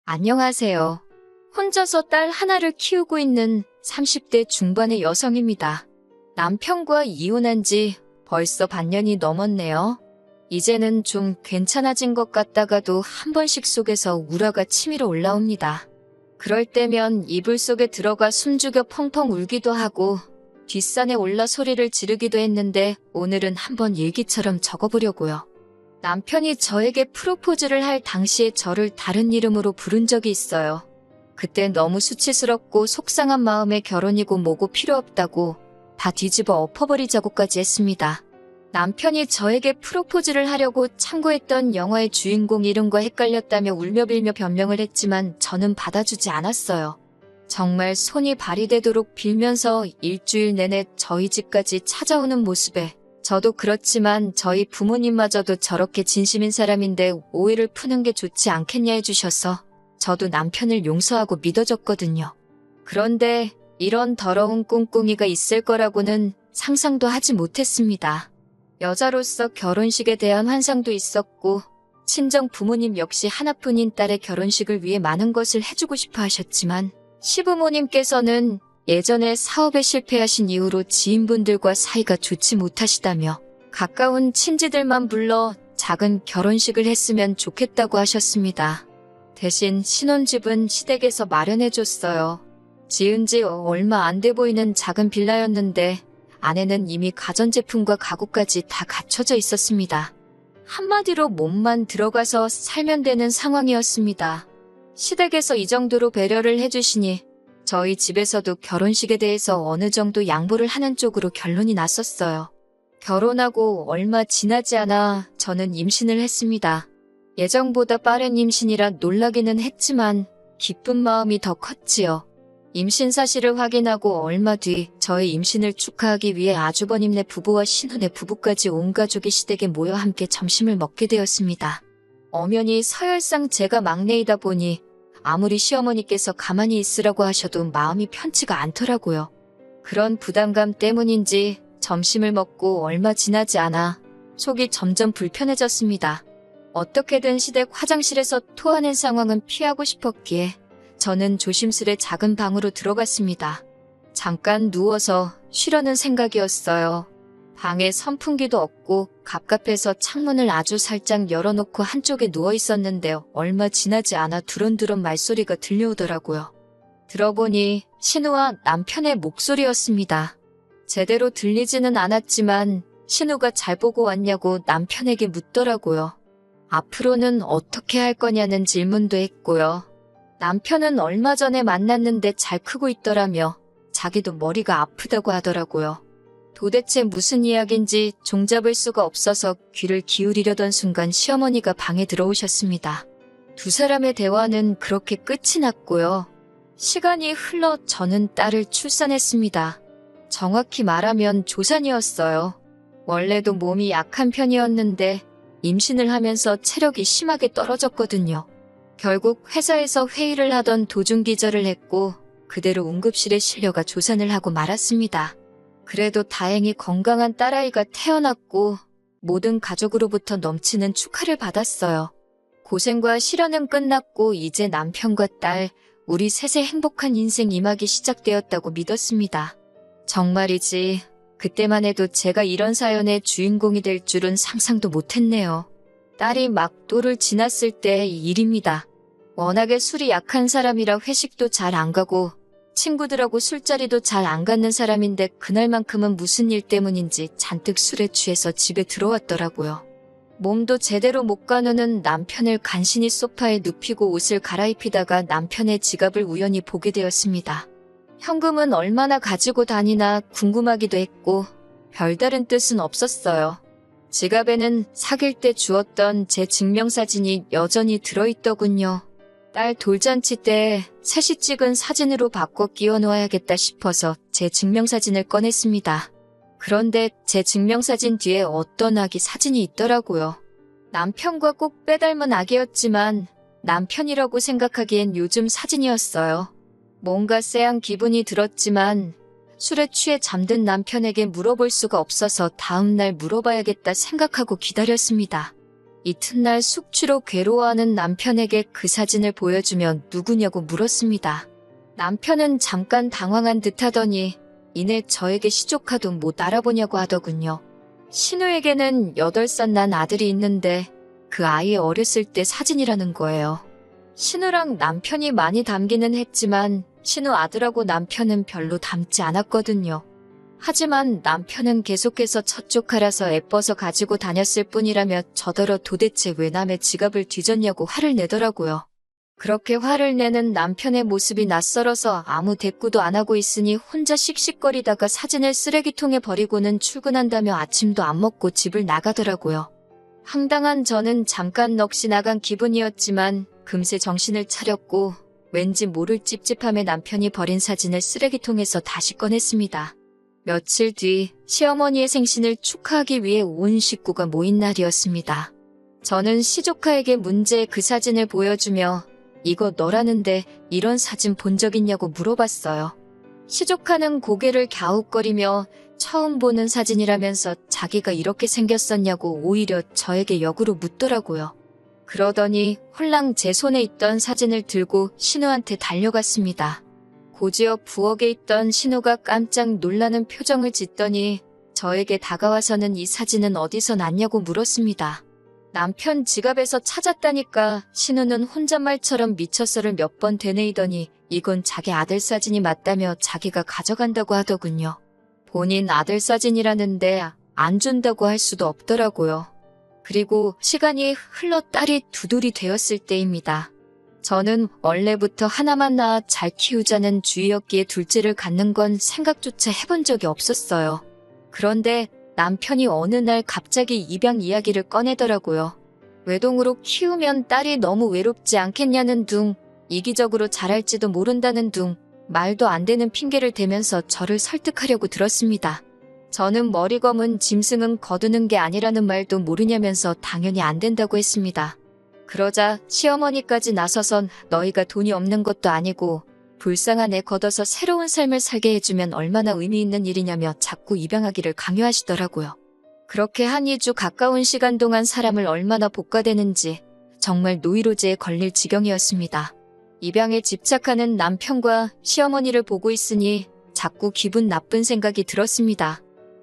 안녕하세요. 혼자서 딸 하나를 키우고 있는 30대 중반의 여성입니다. 남편과 이혼한 지 벌써 반년이 넘었네요. 이제는 좀 괜찮아진 것 같다가도 한 번씩 속에서 우라가 치밀어 올라옵니다. 그럴 때면 이불 속에 들어가 숨죽여 펑펑 울기도 하고 뒷산에 올라 소리를 지르기도 했는데 오늘은 한번 일기처럼 적어보려고요. 남편이 저에게 프로포즈를 할 당시에 저를 다른 이름으로 부른 적이 있어요. 그때 너무 수치스럽고 속상한 마음에 결혼이고 뭐고 필요 없다고 다 뒤집어 엎어버리자고까지 했습니다. 남편이 저에게 프로포즈를 하려고 참고했던 영화의 주인공 이름과 헷갈렸다며 울며 빌며 변명을 했지만 저는 받아주지 않았어요. 정말 손이 발이 되도록 빌면서 일주일 내내 저희 집까지 찾아오는 모습에 저도 그렇지만 저희 부모님마저도 저렇게 진심인 사람인데 오해를 푸는 게 좋지 않겠냐 해주셔서 저도 남편을 용서하고 믿어줬거든요. 그런데 이런 더러운 꿍꿍이가 있을 거라고는 상상도 하지 못했습니다. 여자로서 결혼식에 대한 환상도 있었고 친정 부모님 역시 하나뿐인 딸의 결혼식을 위해 많은 것을 해주고 싶어 하셨지만 시부모님께서는 예전에 사업에 실패하신 이후로 지인분들과 사이가 좋지 못하시다며 가까운 친지들만 불러 작은 결혼식을 했으면 좋겠다고 하셨습니다. 대신 신혼집은 시댁에서 마련해줬어요. 지은 지 얼마 안 돼 보이는 작은 빌라였는데 안에는 이미 가전제품과 가구까지 다 갖춰져 있었습니다. 한마디로 몸만 들어가서 살면 되는 상황이었습니다. 시댁에서 이 정도로 배려를 해주시니 저희 집에서도 결혼식에 대해서 어느 정도 양보를 하는 쪽으로 결론이 났었어요. 결혼하고 얼마 지나지 않아 저는 임신을 했습니다. 예정보다 빠른 임신이라 놀라기는 했지만 기쁜 마음이 더 컸지요. 임신 사실을 확인하고 얼마 뒤 저의 임신을 축하하기 위해 아주버님네 부부와 신혼의 부부까지 온 가족이 시댁에 모여 함께 점심을 먹게 되었습니다. 엄연히 서열상 제가 막내이다 보니 아무리 시어머니께서 가만히 있으라고 하셔도 마음이 편치가 않더라고요. 그런 부담감 때문인지 점심을 먹고 얼마 지나지 않아 속이 점점 불편해졌습니다. 어떻게든 시댁 화장실에서 토하는 상황은 피하고 싶었기에 저는 조심스레 작은 방으로 들어갔습니다. 잠깐 누워서 쉬려는 생각이었어요. 방에 선풍기도 없고 갑갑해서 창문을 아주 살짝 열어놓고 한쪽에 누워있었는데 얼마 지나지 않아 두런두런 말소리가 들려오더라고요. 들어보니 신우와 남편의 목소리였습니다. 제대로 들리지는 않았지만 신우가 잘 보고 왔냐고 남편에게 묻더라고요. 앞으로는 어떻게 할 거냐는 질문도 했고요. 남편은 얼마 전에 만났는데 잘 크고 있더라며 자기도 머리가 아프다고 하더라고요. 도대체 무슨 이야기인지 종잡을 수가 없어서 귀를 기울이려던 순간 시어머니가 방에 들어오셨습니다. 두 사람의 대화는 그렇게 끝이 났고요. 시간이 흘러 저는 딸을 출산했습니다. 정확히 말하면 조산이었어요. 원래도 몸이 약한 편이었는데 임신을 하면서 체력이 심하게 떨어졌거든요. 결국 회사에서 회의를 하던 도중 기절을 했고 그대로 응급실에 실려가 조산을 하고 말았습니다. 그래도 다행히 건강한 딸아이가 태어났고 모든 가족으로부터 넘치는 축하를 받았어요. 고생과 시련은 끝났고 이제 남편과 딸, 우리 셋의 행복한 인생 이막이 시작되었다고 믿었습니다. 정말이지 그때만 해도 제가 이런 사연의 주인공이 될 줄은 상상도 못했네요. 딸이 막 또를 지났을 때의 일입니다. 워낙에 술이 약한 사람이라 회식도 잘 안 가고 친구들하고 술자리도 잘 안 갖는 사람인데 그날만큼은 무슨 일 때문인지 잔뜩 술에 취해서 집에 들어왔더라고요. 몸도 제대로 못 가누는 남편을 간신히 소파에 눕히고 옷을 갈아입히다가 남편의 지갑을 우연히 보게 되었습니다. 현금은 얼마나 가지고 다니나 궁금하기도 했고 별다른 뜻은 없었어요. 지갑에는 사귈 때 주었던 제 증명사진이 여전히 들어있더군요. 딸 돌잔치 때 셋이 찍은 사진으로 바꿔 끼워 놓아야겠다 싶어서 제 증명사진을 꺼냈습니다. 그런데 제 증명사진 뒤에 어떤 아기 사진이 있더라고요. 남편과 꼭 빼닮은 아기였지만 남편이라고 생각하기엔 요즘 사진이었어요. 뭔가 쎄한 기분이 들었지만 술에 취해 잠든 남편에게 물어볼 수가 없어서 다음날 물어봐야겠다 생각하고 기다렸습니다. 이튿날 숙취로 괴로워하는 남편에게 그 사진을 보여주며 누구냐고 물었습니다. 남편은 잠깐 당황한 듯 하더니 이내 저에게 시조카도 못 알아보냐고 하더군요. 신우에게는 8살 난 아들이 있는데 그 아이의 어렸을 때 사진이라는 거예요. 신우랑 남편이 많이 닮기는 했지만 신우 아들하고 남편은 별로 닮지 않았거든요. 하지만 남편은 계속해서 첫 조카라서 예뻐서 가지고 다녔을 뿐이라며 저더러 도대체 왜 남의 지갑을 뒤졌냐고 화를 내더라고요. 그렇게 화를 내는 남편의 모습이 낯설어서 아무 대꾸도 안 하고 있으니 혼자 씩씩거리다가 사진을 쓰레기통에 버리고는 출근한다며 아침도 안 먹고 집을 나가더라고요. 황당한 저는 잠깐 넋이 나간 기분이었지만 금세 정신을 차렸고 왠지 모를 찝찝함에 남편이 버린 사진을 쓰레기통에서 다시 꺼냈습니다. 며칠 뒤 시어머니의 생신을 축하하기 위해 온 식구가 모인 날이었습니다. 저는 시조카에게 문제의 그 사진을 보여주며 이거 너라는데 이런 사진 본 적 있냐고 물어봤어요. 시조카는 고개를 갸웃거리며 처음 보는 사진이라면서 자기가 이렇게 생겼었냐고 오히려 저에게 역으로 묻더라고요. 그러더니 홀랑 제 손에 있던 사진을 들고 신우한테 달려갔습니다. 고지어 부엌에 있던 신우가 깜짝 놀라는 표정을 짓더니 저에게 다가와서는 이 사진은 어디서 났냐고 물었습니다. 남편 지갑에서 찾았다니까 신우는 혼잣말처럼 미쳐서를 몇 번 되뇌이더니 이건 자기 아들 사진이 맞다며 자기가 가져간다고 하더군요. 본인 아들 사진이라는데 안 준다고 할 수도 없더라고요. 그리고 시간이 흘러 딸이 두돌이 되었을 때입니다. 저는 원래부터 하나만 낳아 잘 키우자는 주의였기에 둘째를 갖는 건 생각조차 해본 적이 없었어요. 그런데 남편이 어느 날 갑자기 입양 이야기를 꺼내더라고요. 외동으로 키우면 딸이 너무 외롭지 않겠냐는 둥, 이기적으로 자랄지도 모른다는 둥, 말도 안 되는 핑계를 대면서 저를 설득하려고 들었습니다. 저는 머리 검은 짐승은 거두는 게 아니라는 말도 모르냐면서 당연히 안 된다고 했습니다. 그러자 시어머니까지 나서선 너희가 돈이 없는 것도 아니고 불쌍한 애 걷어서 새로운 삶을 살게 해주면 얼마나 의미 있는 일이냐며 자꾸 입양하기를 강요하시더라고요. 그렇게 한 2주 가까운 시간 동안 사람을 얼마나 볶아대는지 정말 노이로제에 걸릴 지경이었습니다. 입양에 집착하는 남편과 시어머니를 보고 있으니 자꾸 기분 나쁜 생각이 들었습니다.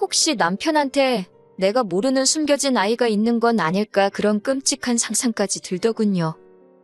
혹시 남편한테 내가 모르는 숨겨진 아이가 있는 건 아닐까 그런 끔찍한 상상까지 들더군요.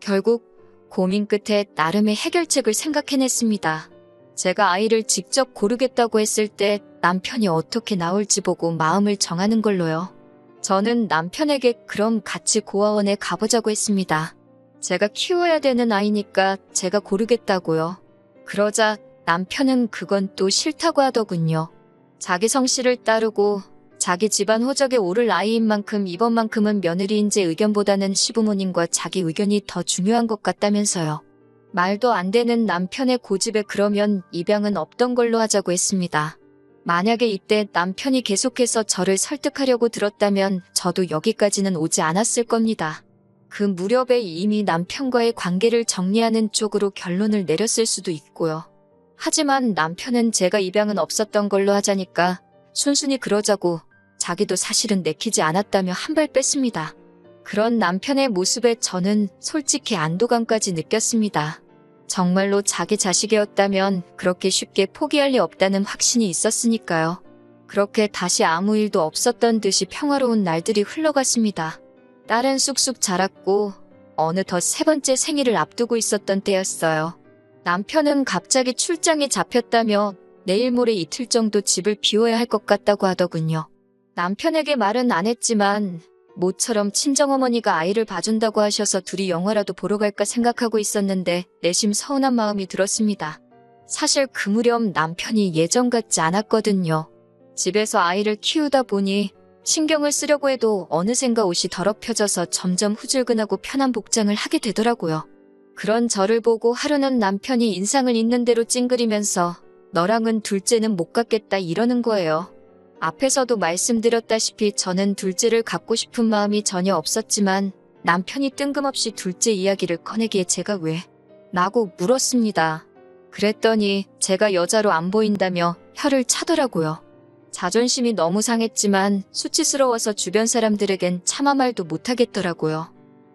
결국 고민 끝에 나름의 해결책을 생각해냈습니다. 제가 아이를 직접 고르겠다고 했을 때 남편이 어떻게 나올지 보고 마음을 정하는 걸로요. 저는 남편에게 그럼 같이 고아원에 가보자고 했습니다. 제가 키워야 되는 아이니까 제가 고르겠다고요. 그러자 남편은 그건 또 싫다고 하더군요. 자기 성씨를 따르고 자기 집안 호적에 오를 아이인 만큼 이번만큼은 며느리인 제 의견보다는 시부모님과 자기 의견이 더 중요한 것 같다면서요. 말도 안 되는 남편의 고집에 그러면 입양은 없던 걸로 하자고 했습니다. 만약에 이때 남편이 계속해서 저를 설득하려고 들었다면 저도 여기까지는 오지 않았을 겁니다. 그 무렵에 이미 남편과의 관계를 정리하는 쪽으로 결론을 내렸을 수도 있고요. 하지만 남편은 제가 입양은 없었던 걸로 하자니까 순순히 그러자고 자기도 사실은 내키지 않았다며 한 발 뺐습니다. 그런 남편의 모습에 저는 솔직히 안도감까지 느꼈습니다. 정말로 자기 자식이었다면 그렇게 쉽게 포기할 리 없다는 확신이 있었으니까요. 그렇게 다시 아무 일도 없었던 듯이 평화로운 날들이 흘러갔습니다. 딸은 쑥쑥 자랐고 어느덧 3번째 생일을 앞두고 있었던 때였어요. 남편은 갑자기 출장에 잡혔다며 내일 모레 이틀 정도 집을 비워야 할 것 같다고 하더군요. 남편에게 말은 안 했지만 모처럼 친정어머니가 아이를 봐준다고 하셔서 둘이 영화라도 보러 갈까 생각하고 있었는데 내심 서운한 마음이 들었습니다. 사실 그 무렵 남편이 예전 같지 않았거든요. 집에서 아이를 키우다 보니 신경을 쓰려고 해도 어느샌가 옷이 더럽혀져서 점점 후줄근하고 편한 복장을 하게 되더라고요. 그런 저를 보고 하루는 남편이 인상을 있는 대로 찡그리면서 너랑은 둘째는 못 갖겠다 이러는 거예요. 앞에서도 말씀드렸다시피 저는 둘째를 갖고 싶은 마음이 전혀 없었지만 남편이 뜬금없이 둘째 이야기를 꺼내기에 제가 왜? 라고 물었습니다. 그랬더니 제가 여자로 안 보인다며 혀를 차더라고요. 자존심이 너무 상했지만 수치스러워서 주변 사람들에겐 차마 말도 못하겠더라고요.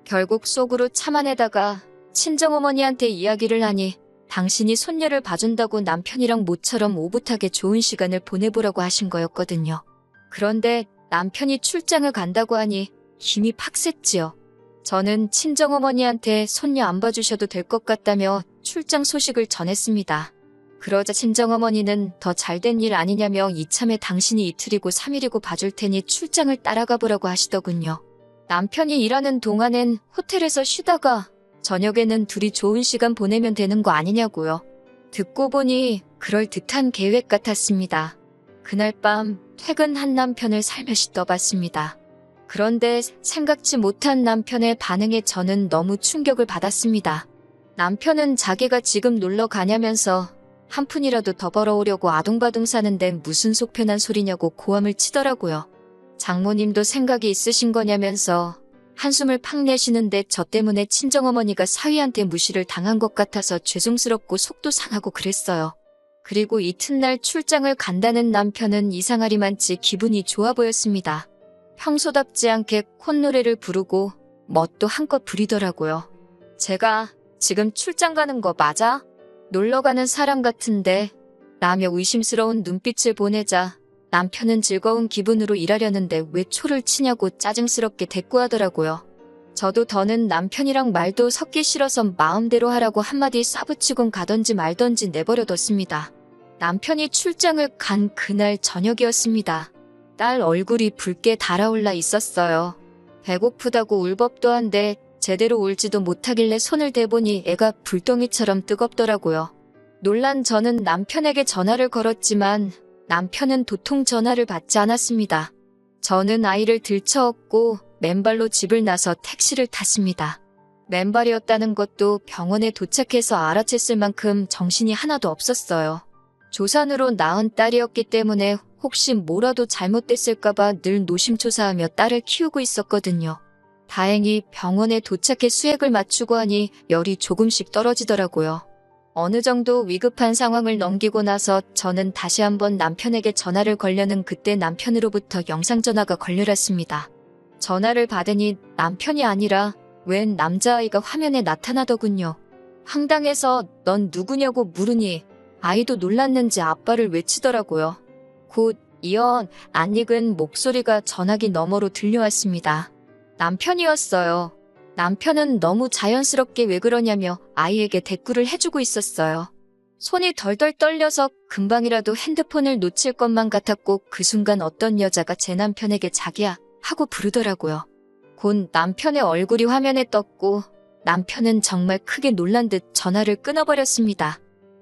결국 속으로 참아내다가 친정어머니한테 이야기를 하니 당신이 손녀를 봐준다고 남편이랑 모처럼 오붓하게 좋은 시간을 보내보라고 하신 거였거든요. 그런데 남편이 출장을 간다고 하니 힘이 팍 셌지요. 저는 친정어머니한테 손녀 안 봐주셔도 될 것 같다며 출장 소식을 전했습니다. 그러자 친정어머니는 더 잘된 일 아니냐며 이참에 당신이 이틀이고 3일이고 봐줄 테니 출장을 따라가 보라고 하시더군요. 남편이 일하는 동안엔 호텔에서 쉬다가 저녁에는 둘이 좋은 시간 보내면 되는 거 아니냐고요. 듣고 보니 그럴듯한 계획 같았습니다. 그날 밤 퇴근한 남편을 살며시 떠봤습니다. 그런데 생각지 못한 남편의 반응에 저는 너무 충격을 받았습니다. 남편은 자기가 지금 놀러 가냐면서 한 푼이라도 더 벌어오려고 아둥바둥 사는데 무슨 속편한 소리냐고 고함을 치더라고요. 장모님도 생각이 있으신 거냐면서 한숨을 팍 내쉬는데 저 때문에 친정어머니가 사위한테 무시를 당한 것 같아서 죄송스럽고 속도 상하고 그랬어요. 그리고 이튿날 출장을 간다는 남편은 이상하리만치 기분이 좋아 보였습니다. 평소답지 않게 콧노래를 부르고 멋도 한껏 부리더라고요. 제가 지금 출장 가는 거 맞아? 놀러 가는 사람 같은데? 라며 의심스러운 눈빛을 보내자 남편은 즐거운 기분으로 일하려는데 왜 초를 치냐고 짜증스럽게 대꾸하더라고요. 저도 더는 남편이랑 말도 섞기 싫어서 마음대로 하라고 한마디 싸붙이곤 가던지 말던지 내버려뒀습니다. 남편이 출장을 간 그날 저녁이었습니다. 딸 얼굴이 붉게 달아올라 있었어요. 배고프다고 울 법도 한데 제대로 울지도 못하길래 손을 대보니 애가 불덩이처럼 뜨겁더라고요. 놀란 저는 남편에게 전화를 걸었지만 남편은 도통 전화를 받지 않았습니다. 저는 아이를 들쳐업고 맨발로 집을 나서 택시를 탔습니다. 맨발이었다는 것도 병원에 도착해서 알아챘을 만큼 정신이 하나도 없었어요. 조산으로 낳은 딸이었기 때문에 혹시 뭐라도 잘못됐을까봐 늘 노심초사하며 딸을 키우고 있었거든요. 다행히 병원에 도착해 수액을 맞추고 하니 열이 조금씩 떨어지더라고요. 어느 정도 위급한 상황을 넘기고 나서 저는 다시 한번 남편에게 전화를 걸려는 그때 남편으로부터 영상전화가 걸려왔습니다. 전화를 받으니 남편이 아니라 웬 남자아이가 화면에 나타나더군요. 황당해서 넌 누구냐고 물으니 아이도 놀랐는지 아빠를 외치더라고요. 곧 이어 낯익은 목소리가 전화기 너머로 들려왔습니다. 남편이었어요. 남편은 너무 자연스럽게 왜 그러냐며 아이에게 대꾸를 해주고 있었어요. 손이 덜덜 떨려서 금방이라도 핸드폰을 놓칠 것만 같았고 그 순간 어떤 여자가 제 남편에게 자기야 하고 부르더라고요. 곧 남편의 얼굴이 화면에 떴고 남편은 정말 크게 놀란 듯 전화를 끊어버렸습니다.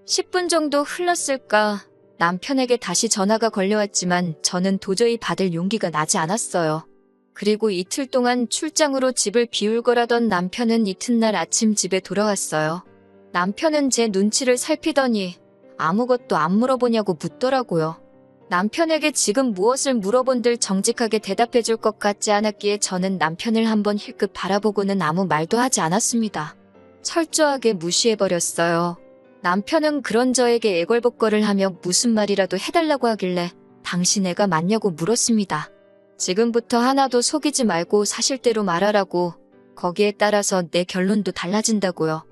10분 정도 흘렀을까 남편에게 다시 전화가 걸려왔지만 저는 도저히 받을 용기가 나지 않았어요. 그리고 이틀 동안 출장으로 집을 비울 거라던 남편은 이튿날 아침 집에 돌아왔어요. 남편은 제 눈치를 살피더니 아무것도 안 물어보냐고 묻더라고요. 남편에게 지금 무엇을 물어본들 정직하게 대답해 줄 것 같지 않았기에 저는 남편을 한번 힐끗 바라보고는 아무 말도 하지 않았습니다. 철저하게 무시해버렸어요. 남편은 그런 저에게 애걸복걸을 하며 무슨 말이라도 해달라고 하길래 당신 애가 맞냐고 물었습니다. 지금부터 하나도 속이지 말고 사실대로 말하라고. 거기에 따라서 내 결론도 달라진다고요.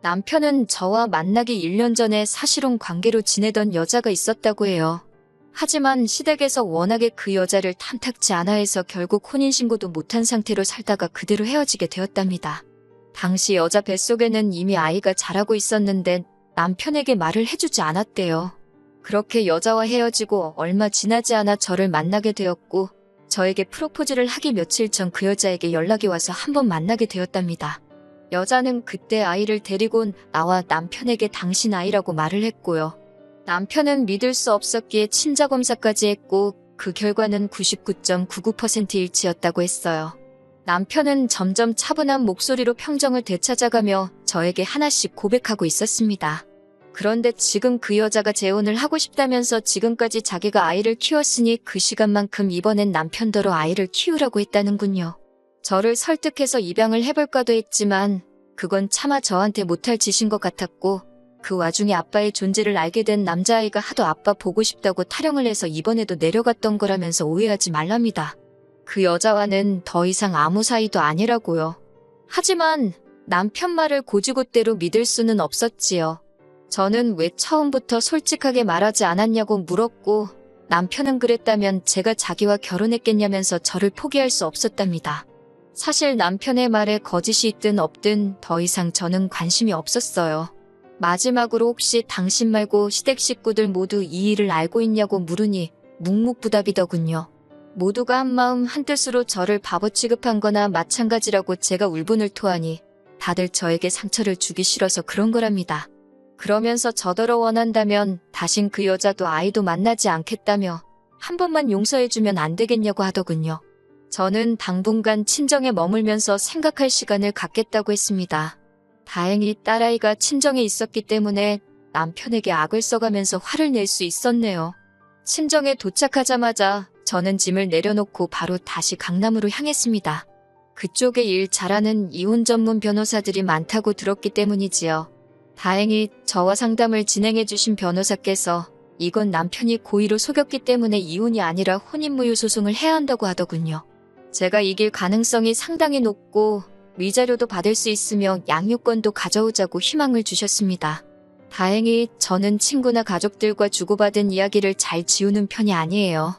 남편은 저와 만나기 1년 전에 사실혼 관계로 지내던 여자가 있었다고 해요. 하지만 시댁에서 워낙에 그 여자를 탐탁지 않아 해서 결국 혼인신고도 못한 상태로 살다가 그대로 헤어지게 되었답니다. 당시 여자 뱃속에는 이미 아이가 자라고 있었는데 남편에게 말을 해주지 않았대요. 그렇게 여자와 헤어지고 얼마 지나지 않아 저를 만나게 되었고 저에게 프로포즈를 하기 며칠 전 그 여자에게 연락이 와서 한번 만나게 되었답니다. 여자는 그때 아이를 데리고 나와 남편에게 당신 아이라고 말을 했고요. 남편은 믿을 수 없었기에 친자검사까지 했고 그 결과는 99.99% 일치였다고 했어요. 남편은 점점 차분한 목소리로 평정을 되찾아가며 저에게 하나씩 고백하고 있었습니다. 그런데 지금 그 여자가 재혼을 하고 싶다면서 지금까지 자기가 아이를 키웠으니 그 시간만큼 이번엔 남편더러 아이를 키우라고 했다는군요. 저를 설득해서 입양을 해볼까도 했지만 그건 차마 저한테 못할 짓인 것 같았고 그 와중에 아빠의 존재를 알게 된 남자아이가 하도 아빠 보고 싶다고 타령을 해서 이번에도 내려갔던 거라면서 오해하지 말랍니다. 그 여자와는 더 이상 아무 사이도 아니라고요. 하지만 남편 말을 곧이곧대로 믿을 수는 없었지요. 저는 왜 처음부터 솔직하게 말하지 않았냐고 물었고 남편은 그랬다면 제가 자기와 결혼했겠냐면서 저를 포기할 수 없었답니다. 사실 남편의 말에 거짓이 있든 없든 더 이상 저는 관심이 없었어요. 마지막으로 혹시 당신 말고 시댁 식구들 모두 이 일을 알고 있냐고 물으니 묵묵부답이더군요. 모두가 한마음 한뜻으로 저를 바보 취급한 거나 마찬가지라고 제가 울분을 토하니 다들 저에게 상처를 주기 싫어서 그런 거랍니다. 그러면서 저더러 원한다면 다신 그 여자도 아이도 만나지 않겠다며 한 번만 용서해주면 안 되겠냐고 하더군요. 저는 당분간 친정에 머물면서 생각할 시간을 갖겠다고 했습니다. 다행히 딸아이가 친정에 있었기 때문에 남편에게 악을 써가면서 화를 낼 수 있었네요. 친정에 도착하자마자 저는 짐을 내려놓고 바로 다시 강남으로 향했습니다. 그쪽에 일 잘하는 이혼 전문 변호사들이 많다고 들었기 때문이지요. 다행히 저와 상담을 진행해주신 변호사께서 이건 남편이 고의로 속였기 때문에 이혼이 아니라 혼인무효 소송을 해야 한다고 하더군요. 제가 이길 가능성이 상당히 높고 위자료도 받을 수 있으며 양육권도 가져오자고 희망을 주셨습니다. 다행히 저는 친구나 가족들과 주고받은 이야기를 잘 지우는 편이 아니에요.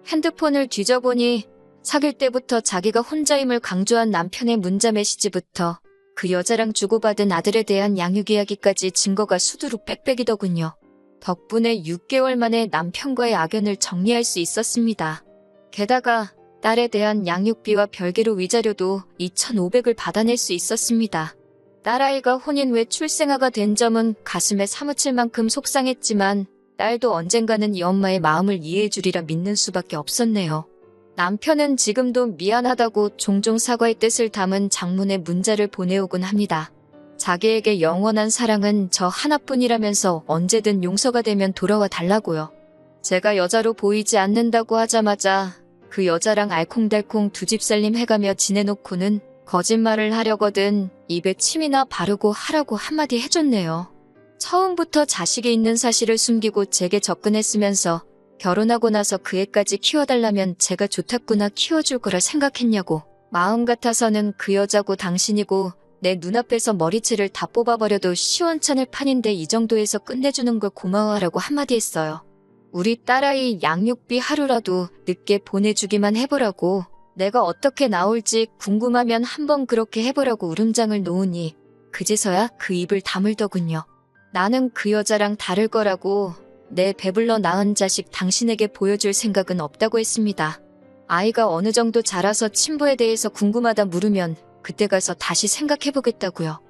핸드폰을 뒤져보니 사귈 때부터 자기가 혼자임을 강조한 남편의 문자 메시지부터 그 여자랑 주고받은 아들에 대한 양육 이야기까지 증거가 수두룩 빽빽이더군요. 덕분에 6개월 만에 남편과의 악연을 정리할 수 있었습니다. 게다가 딸에 대한 양육비와 별개로 위자료도 2,500을 받아낼 수 있었습니다. 딸아이가 혼인 외 출생아가 된 점은 가슴에 사무칠 만큼 속상했지만 딸도 언젠가는 이 엄마의 마음을 이해해주리라 믿는 수밖에 없었네요. 남편은 지금도 미안하다고 종종 사과의 뜻을 담은 장문의 문자를 보내오곤 합니다. 자기에게 영원한 사랑은 저 하나뿐이라면서 언제든 용서가 되면 돌아와 달라고요. 제가 여자로 보이지 않는다고 하자마자 그 여자랑 알콩달콩 두 집 살림 해가며 지내놓고는 거짓말을 하려거든 입에 침이나 바르고 하라고 한마디 해줬네요. 처음부터 자식이 있는 사실을 숨기고 제게 접근했으면서 결혼하고 나서 그 애까지 키워달라면 제가 좋다구나 키워줄 거라 생각했냐고. 마음 같아서는 그 여자고 당신이고 내 눈앞에서 머리채를 다 뽑아버려도 시원찮을 판인데 이 정도에서 끝내주는 걸 고마워하라고 한마디 했어요. 우리 딸아이 양육비 하루라도 늦게 보내주기만 해보라고. 내가 어떻게 나올지 궁금하면 한번 그렇게 해보라고 울음장을 놓으니 그제서야 그 입을 다물더군요. 나는 그 여자랑 다를 거라고. 내 배불러 낳은 자식 당신에게 보여줄 생각은 없다고 했습니다. 아이가 어느 정도 자라서 친부에 대해서 궁금하다 물으면 그때 가서 다시 생각해보겠다고요.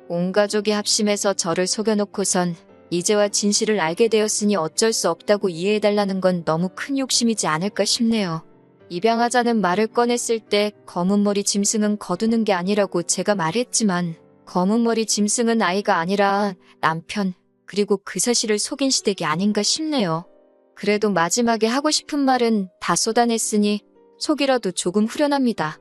온 가족이 합심해서 저를 속여놓고선 이제와 진실을 알게 되었으니 어쩔 수 없다고 이해해달라는 건 너무 큰 욕심이지 않을까 싶네요. 입양하자는 말을 꺼냈을 때 검은 머리 짐승은 거두는 게 아니라고 제가 말했지만 검은 머리 짐승은 아이가 아니라 남편, 그리고 그 사실을 속인 시댁이 아닌가 싶네요. 그래도 마지막에 하고 싶은 말은 다 쏟아냈으니 속이라도 조금 후련합니다.